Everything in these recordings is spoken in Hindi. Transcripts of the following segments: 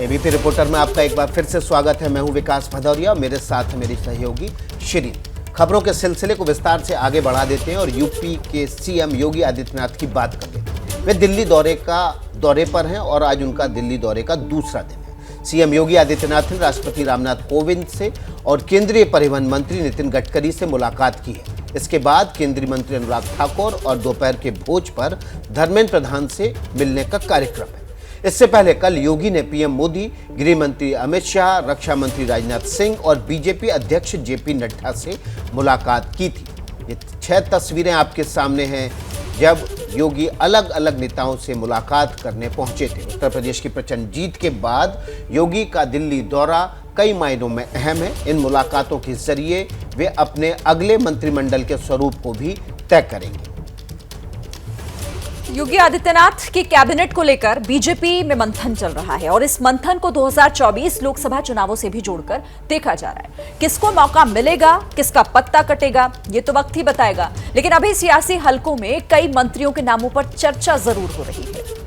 एबीपी रिपोर्टर में आपका एक बार फिर से स्वागत है। मैं हूं विकास भदौरिया, मेरे साथ है मेरी सहयोगी शिरीन। खबरों के सिलसिले को विस्तार से आगे बढ़ा देते हैं और यूपी के सीएम योगी आदित्यनाथ की बात कर लेते हैं। वे दिल्ली दौरे पर हैं और आज उनका दिल्ली दौरे का दूसरा दिन है। सीएम योगी आदित्यनाथ ने राष्ट्रपति रामनाथ कोविंद से और केंद्रीय परिवहन मंत्री नितिन गडकरी से मुलाकात की है। इसके बाद केंद्रीय मंत्री अनुराग ठाकुर और दोपहर के भोज पर धर्मेंद्र प्रधान से मिलने का कार्यक्रम है। इससे पहले कल योगी ने पीएम मोदी, गृह मंत्री अमित शाह, रक्षा मंत्री राजनाथ सिंह और बीजेपी अध्यक्ष जेपी नड्डा से मुलाकात की थी। ये 6 तस्वीरें आपके सामने हैं जब योगी अलग अलग नेताओं से मुलाकात करने पहुंचे थे। उत्तर प्रदेश की प्रचंड जीत के बाद योगी का दिल्ली दौरा कई मायनों में अहम है। इन मुलाकातों के जरिए वे अपने अगले मंत्रिमंडल के स्वरूप को भी तय करेंगे। योगी आदित्यनाथ के कैबिनेट को लेकर बीजेपी में मंथन चल रहा है और इस मंथन को 2024 लोकसभा चुनावों से भी जोड़कर देखा जा रहा है। किसको मौका मिलेगा, किसका पत्ता कटेगा, ये तो वक्त ही बताएगा। लेकिन अभी सियासी हलकों में कई मंत्रियों के नामों पर चर्चा जरूर हो रही है।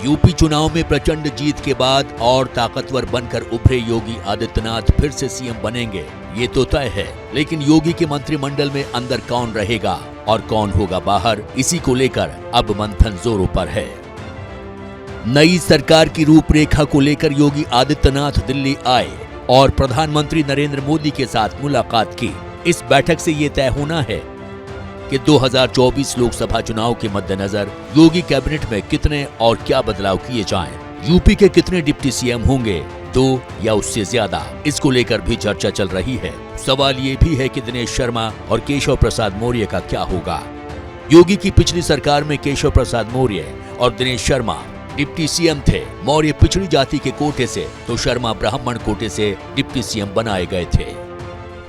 यूपी चुनाव में प्रचंड जीत के बाद और ताकतवर बनकर उभरे योगी आदित्यनाथ फिर से सीएम बनेंगे, ये तो तय है। लेकिन योगी के मंत्रिमंडल में अंदर कौन रहेगा और कौन होगा बाहर, इसी को लेकर अब मंथन जोरों पर है। नई सरकार की रूपरेखा को लेकर योगी आदित्यनाथ दिल्ली आए और प्रधानमंत्री नरेंद्र मोदी के साथ मुलाकात की। इस बैठक से ये तय होना है कि 2024 लोकसभा चुनाव के मद्देनजर योगी कैबिनेट में कितने और क्या बदलाव किए जाएं। यूपी के कितने डिप्टी सीएम होंगे, 2 या उससे ज्यादा, इसको लेकर भी चर्चा चल रही है। सवाल ये भी है कि दिनेश शर्मा और केशव प्रसाद मौर्य का क्या होगा। योगी की पिछली सरकार में केशव प्रसाद मौर्य और दिनेश शर्मा डिप्टी सीएम थे। मौर्य पिछड़ी जाति के कोटे से तो शर्मा ब्राह्मण कोटे से डिप्टी सीएम बनाए गए थे।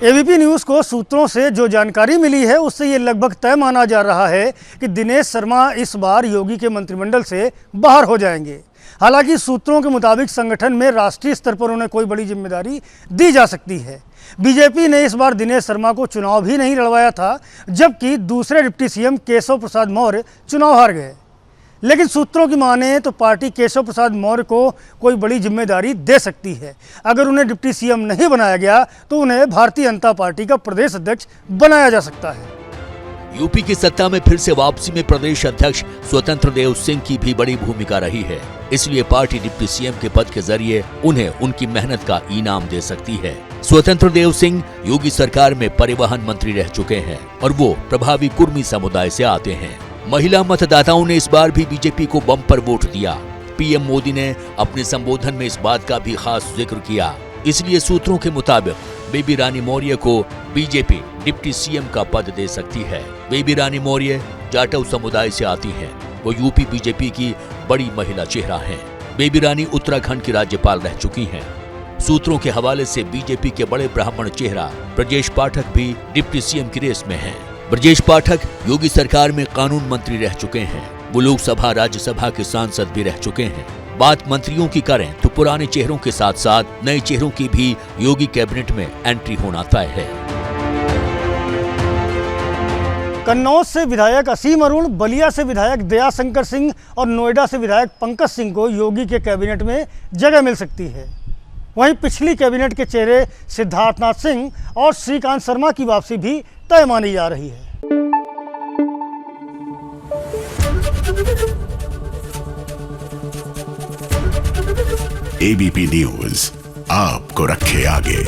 एबीपी न्यूज़ को सूत्रों से जो जानकारी मिली है उससे ये लगभग तय माना जा रहा है कि दिनेश शर्मा इस बार योगी के मंत्रिमंडल से बाहर हो जाएंगे। हालांकि सूत्रों के मुताबिक संगठन में राष्ट्रीय स्तर पर उन्हें कोई बड़ी जिम्मेदारी दी जा सकती है। बीजेपी ने इस बार दिनेश शर्मा को चुनाव भी नहीं लड़वाया था, जबकि दूसरे डिप्टी सीएम केशव प्रसाद मौर्य चुनाव हार गए। लेकिन सूत्रों की माने तो पार्टी केशव प्रसाद मौर्य को कोई बड़ी जिम्मेदारी दे सकती है। अगर उन्हें डिप्टी सीएम नहीं बनाया गया तो उन्हें भारतीय जनता पार्टी का प्रदेश अध्यक्ष बनाया जा सकता है। यूपी की सत्ता में फिर से वापसी में प्रदेश अध्यक्ष स्वतंत्र देव सिंह की भी बड़ी भूमिका रही है। इसलिए पार्टी डिप्टी सीएम के पद के जरिए उन्हें उनकी मेहनत का इनाम दे सकती है। स्वतंत्र देव सिंह योगी सरकार में परिवहन मंत्री रह चुके हैं और वो प्रभावी कुर्मी समुदाय से आते हैं। महिला मतदाताओं ने इस बार भी बीजेपी को बम्पर वोट दिया। पीएम मोदी ने अपने संबोधन में इस बात का भी खास जिक्र किया। इसलिए सूत्रों के मुताबिक बेबी रानी मौर्य को बीजेपी डिप्टी सीएम का पद दे सकती है। बेबी रानी मौर्य जाटव समुदाय से आती हैं। वो यूपी बीजेपी की बड़ी महिला चेहरा हैं। बेबी रानी उत्तराखंड की राज्यपाल रह चुकी हैं। सूत्रों के हवाले से बीजेपी के बड़े ब्राह्मण चेहरा ब्रजेश पाठक भी डिप्टी सीएम की रेस में हैं। ब्रजेश पाठक योगी सरकार में कानून मंत्री रह चुके हैं। वो लोकसभा राज्यसभा के सांसद भी रह चुके हैं। बात मंत्रियों की करें तो पुराने चेहरों के साथ साथ नए चेहरों की भी योगी कैबिनेट में एंट्री होना तय है। कन्नौज से विधायक असीम अरुण, बलिया से विधायक दयाशंकर सिंह और नोएडा से विधायक पंकज सिंह को योगी के कैबिनेट में जगह मिल सकती है। वहीं पिछली कैबिनेट के चेहरे सिद्धार्थनाथ सिंह और श्रीकांत शर्मा की वापसी भी तय मानी जा रही है। एबीपी न्यूज़ आपको रखे आगे।